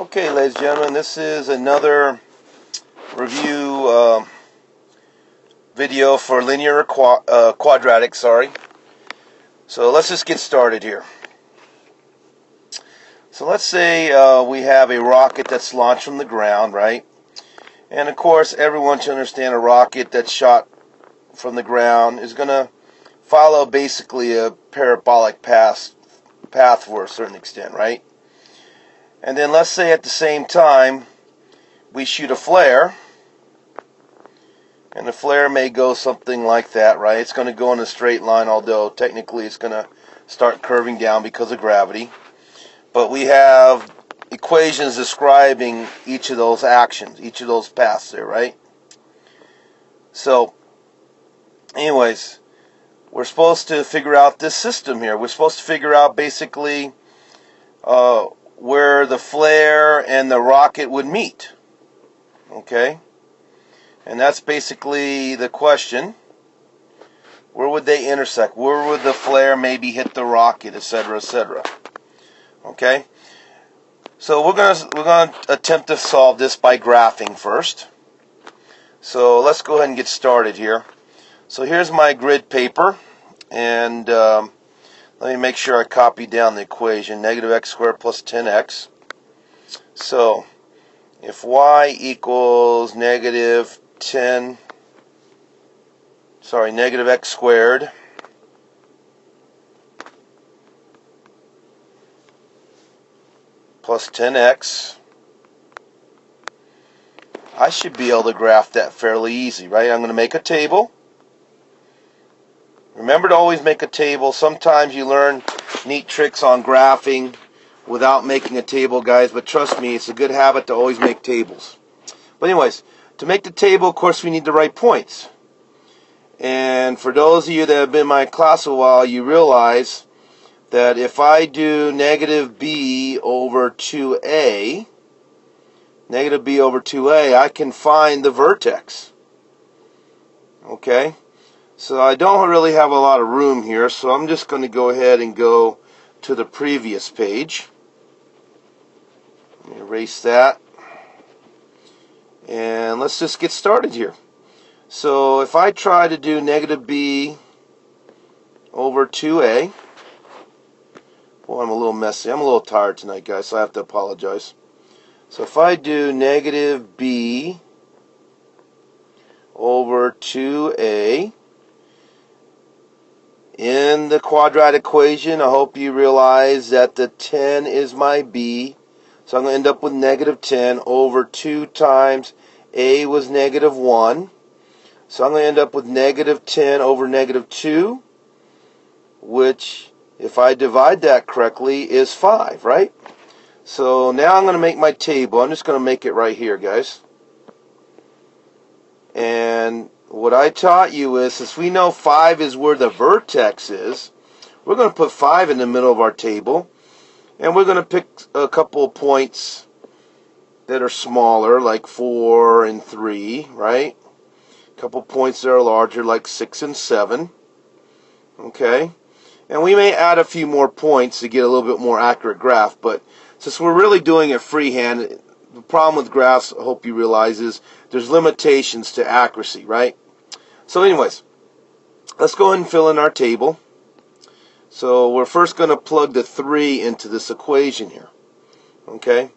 Okay, ladies and gentlemen, this is another review video for linear quadratic. So let's just get started here. So let's say we have a rocket that's launched from the ground, right? And of course, everyone should understand a rocket that's shot from the ground is going to follow basically a parabolic path for a certain extent, right? And then let's say at the same time we shoot a flare, and the flare may go something like that, right? It's going to go in a straight line, although technically it's going to start curving down because of gravity. But we have equations describing each of those actions, each of those paths there, right? So, anyways, we're supposed to figure out this system here. We're supposed to figure out basically where the flare and the rocket would meet. Okay? And that's basically the question. Where would they intersect? Where would the flare maybe hit the rocket, etc., etc.? Okay? So we're gonna attempt to solve this by graphing first. So let's go ahead and get started here. So here's my grid paper, and let me make sure I copy down the equation. Negative x squared plus 10x. So if y equals negative x squared plus 10x, I should be able to graph that fairly easy, right? I'm going to make a table. Remember to always make a table. Sometimes you learn neat tricks on graphing without making a table, guys, but trust me, it's a good habit to always make tables. But anyways, to make the table, of course, we need to write points. And for those of you that have been in my class a while, you realize that if I do negative b over 2a, I can find the vertex. Okay? So I don't really have a lot of room here, so I'm just going to go ahead and go to the previous page. Let me erase that. And let's just get started here. So if I try to do negative b over 2a, boy, I'm a little messy. I'm a little tired tonight, guys, so I have to apologize. So if I do negative b over 2a, in the quadratic equation, I hope you realize that the 10 is my b. So I'm going to end up with negative 10 over 2 times a was negative 1. So I'm going to end up with negative 10 over negative 2, which, if I divide that correctly, is 5, right? So now I'm going to make my table. I'm just going to make it right here, guys. And what I taught you is, since we know 5 is where the vertex is, we're going to put 5 in the middle of our table. And we're going to pick a couple of points that are smaller, like 4 and 3, right? A couple points that are larger, like 6 and 7. Okay? And we may add a few more points to get a little bit more accurate graph, but since we're really doing it freehand, the problem with graphs, I hope you realize, is there's limitations to accuracy, right? So anyways, let's go ahead and fill in our table. So we're first going to plug the 3 into this equation here. Okay?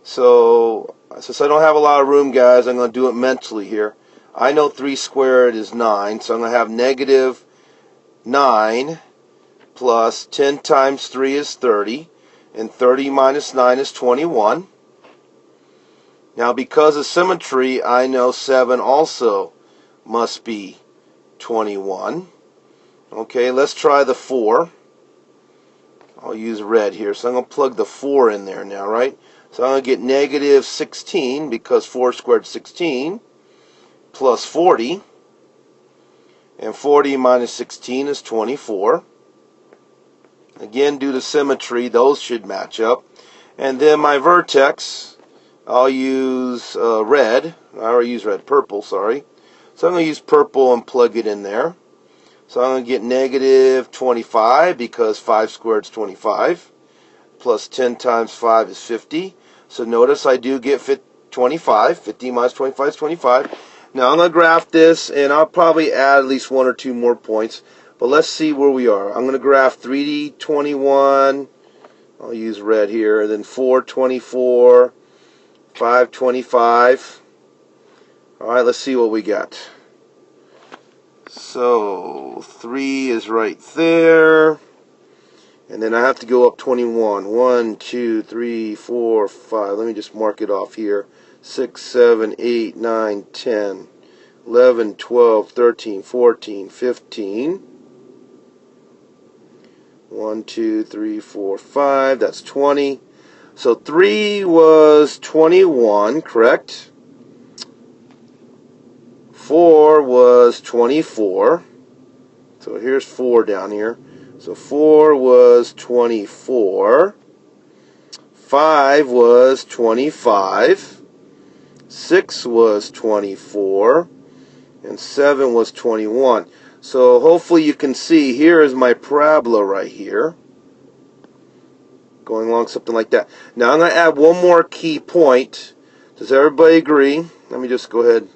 So since I don't have a lot of room, guys, I'm going to do it mentally here. I know 3 squared is 9, so I'm going to have negative 9 plus 10 times 3 is 30, and 30 minus 9 is 21. Now, because of symmetry, I know 7 also must be 21. Okay, let's try the 4. I'll use red here. So I'm going to plug the 4 in there now, right? So I'm going to get negative 16, because 4 squared is 16, plus 40. And 40 minus 16 is 24. Again, due to symmetry, those should match up. And then my vertex, I'll use red. I already used red, purple, sorry. So I'm going to use purple and plug it in there. So I'm going to get negative 25, because 5 squared is 25, plus 10 times 5 is 50. So notice I do get 25. 15 minus 25 is 25. Now I'm going to graph this, and I'll probably add at least 1 or 2 more points. But let's see where we are. I'm going to graph 321. I'll use red here. Then 424. 525. Alright, let's see what we got. So 3 is right there. And then I have to go up 21. 1, 2, 3, 4, 5. Let me just mark it off here. 6, 7, 8, 9, 10, 11, 12, 13, 14, 15. 1, 2, 3, 4, 5. That's 20. So 3 was 21, correct? 4 was 24. So here's 4 down here. So 4 was 24. 5 was 25. 6 was 24. And 7 was 21. So hopefully you can see here is my parabola right here. Going along something like that. Now I'm going to add one more key point. Does everybody agree? Let me just go ahead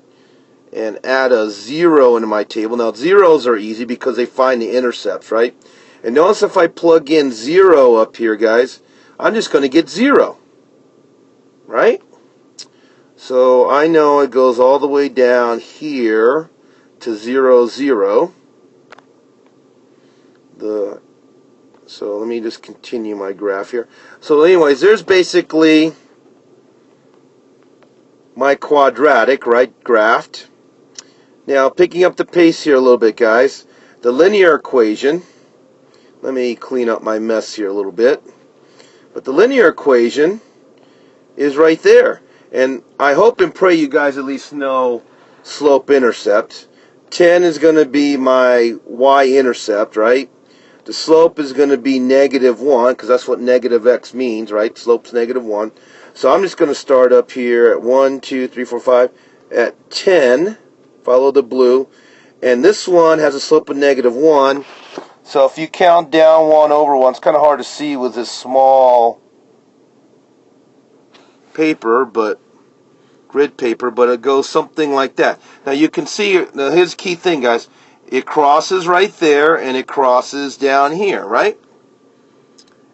and add a 0 into my table. Now zeros are easy because they find the intercepts, right? And notice if I plug in 0 up here, guys, I'm just going to get 0. Right? So I know it goes all the way down here to 0, 0. So let me just continue my graph here. So anyways, there's basically my quadratic, right, graphed. Now, picking up the pace here a little bit, guys. The linear equation, let me clean up my mess here a little bit. But the linear equation is right there. And I hope and pray you guys at least know slope-intercept. 10 is going to be my y-intercept, right? The slope is going to be -1, because that's what negative x means, right? Slope's -1. So I'm just going to start up here at 1, 2, 3, 4, 5, at 10. Follow the blue. And this one has a slope of -1. So if you count down 1 over 1, it's kind of hard to see with this small paper, but grid paper, but it goes something like that. Now you can see, now here's the key thing, guys. It crosses right there, and it crosses down here, right?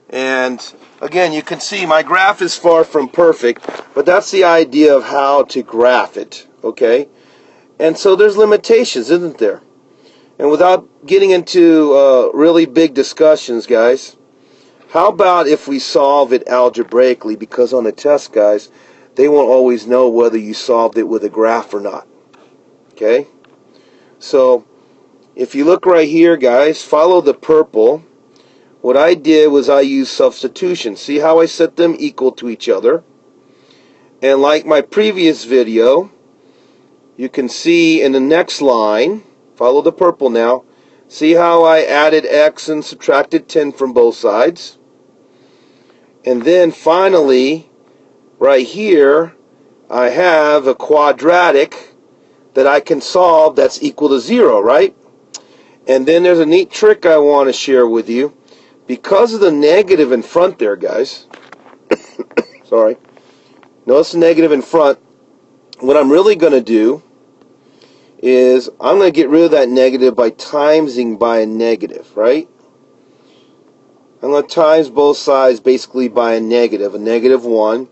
And again, you can see my graph is far from perfect, but that's the idea of how to graph it, okay? And so there's limitations, isn't there? And without getting into really big discussions, guys, how about if we solve it algebraically? Because on the test, guys, they won't always know whether you solved it with a graph or not. Okay? So, if you look right here, guys, follow the purple. What I did was I used substitution. See how I set them equal to each other? And like my previous video, you can see in the next line, follow the purple now, see how I added x and subtracted 10 from both sides? And then finally, right here, I have a quadratic that I can solve that's equal to 0, right? And then there's a neat trick I want to share with you. Because of the negative in front there, guys, sorry, notice the negative in front, what I'm really going to do is I'm going to get rid of that negative by timesing by a negative, right? I'm going to times both sides basically by a -1.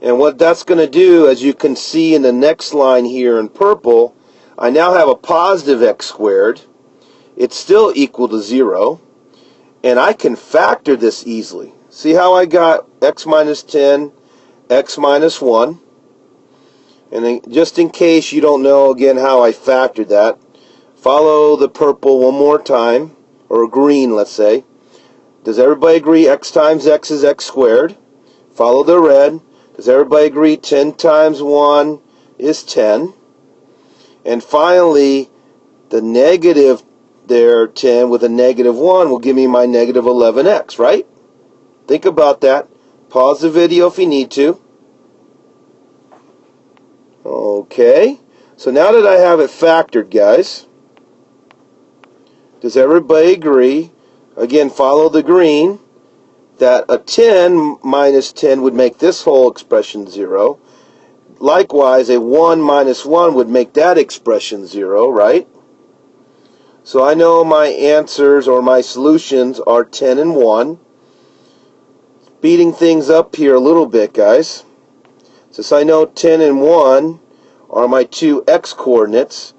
And what that's going to do, as you can see in the next line here in purple, I now have a positive x squared. It's still equal to 0. And I can factor this easily. See how I got x minus 10, x minus 1? And then just in case you don't know again how I factored that, follow the purple one more time, or green, let's say. Does everybody agree x times x is x squared? Follow the red. Does everybody agree 10 times 1 is 10? And finally, the negative there, 10 with a -1, will give me my -11x, right? Think about that. Pause the video if you need to. Okay. So now that I have it factored, guys, does everybody agree? Again, follow the green. that a 10 minus 10 would make this whole expression 0. Likewise, a 1 minus 1 would make that expression 0, right? So I know my answers or my solutions are 10 and 1. Speeding things up here a little bit, guys. Since I know 10 and 1 are my two x-coordinates,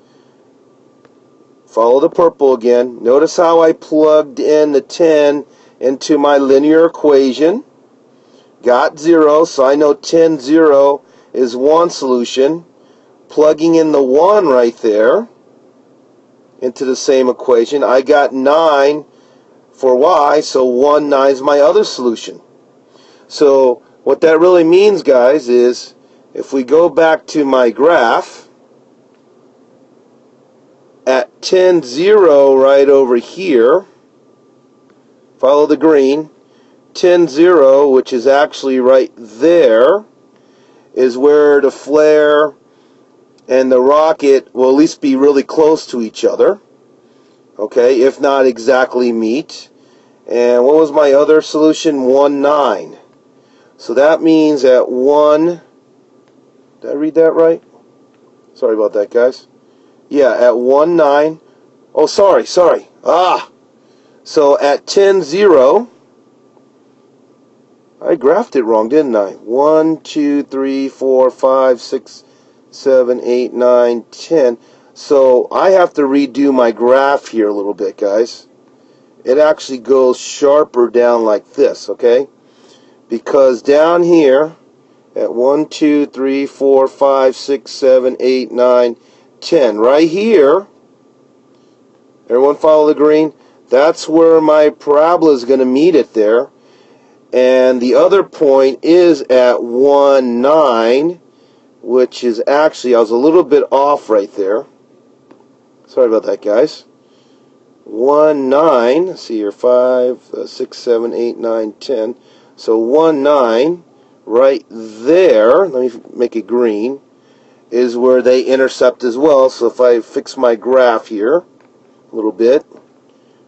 follow the purple again. Notice how I plugged in the 10 into my linear equation. Got 0, so I know 10, 0 is one solution. Plugging in the 1 right there into the same equation, I got 9 for y, so 1, 9 is my other solution. So what that really means, guys, is if we go back to my graph, at 10, 0 right over here, follow the green, 10, 0, which is actually right there, is where the flare and the rocket will at least be really close to each other, okay, if not exactly meet. And what was my other solution? 1, 9. So that means at 1, did I read that right? Sorry about that, guys. Yeah, at 1, 9. Oh, sorry. So at 10, 0, I graphed it wrong, didn't I? 1, 2, 3, 4, 5, 6, 7, 8, 9, 10. So I have to redo my graph here a little bit, guys. It actually goes sharper down like this, okay? Because down here at 1, 2, 3, 4, 5, 6, 7, 8, 9, 10, right here, everyone follow the green? That's where my parabola is going to meet it there. And the other point is at 1, 9, which is actually, I was a little bit off right there. Sorry about that, guys. 1, 9, let's see here, 5, 6, 7, 8, 9, 10. So 1, 9, right there, let me make it green, is where they intercept as well. So if I fix my graph here a little bit,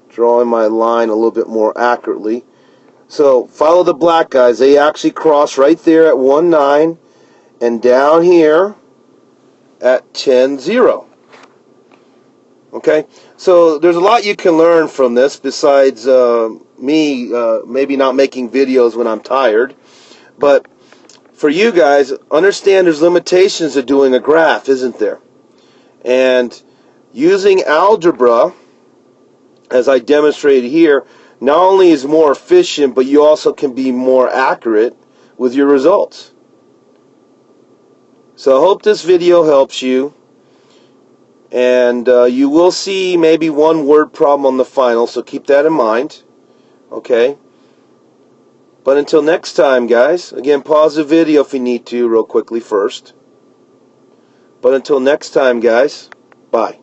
drawing my line a little bit more accurately. So follow the black, guys. They actually cross right there at 1, 9, and down here at 10, 0. Okay, so there's a lot you can learn from this besides me maybe not making videos when I'm tired. But for you guys, understand there's limitations to doing a graph, isn't there? And using algebra, as I demonstrated here, not only is more efficient, but you also can be more accurate with your results. So I hope this video helps you. And you will see maybe one word problem on the final, so keep that in mind. Okay? But until next time, guys, again, pause the video if you need to real quickly first. But until next time, guys, bye.